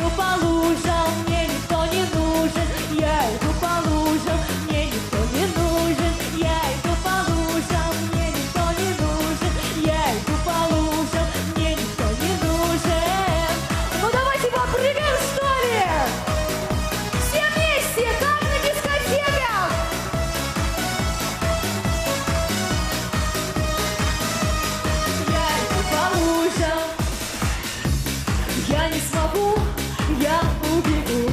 иду по лужам, мне никто не нужен. Я иду по лужам, мне никто не нужен. Я иду по лужам, мне никто не нужен. Я иду по лужам, мне никто не нужен. Ну давайте попрыгаем, что ли? Все вместе, как на дискотеках! Я иду по лужам. Я не смогу, я убегу,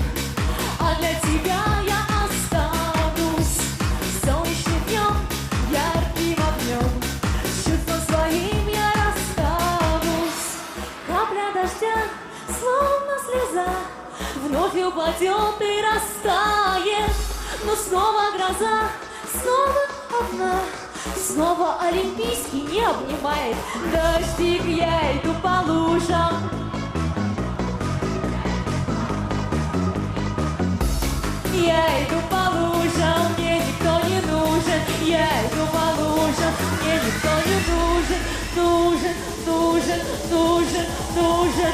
а для тебя я останусь. Солнечным днем, ярким огнем, с чувством своим я расстанусь. Капля дождя, словно слеза, вновь упадет и растает. Но снова гроза, снова одна, снова олимпийский не обнимает дождик. Я иду по лужам. Я иду по лужам, мне никто не нужен. Я иду по лужам, мне никто не нужен. Нужен, нужен, нужен, нужен.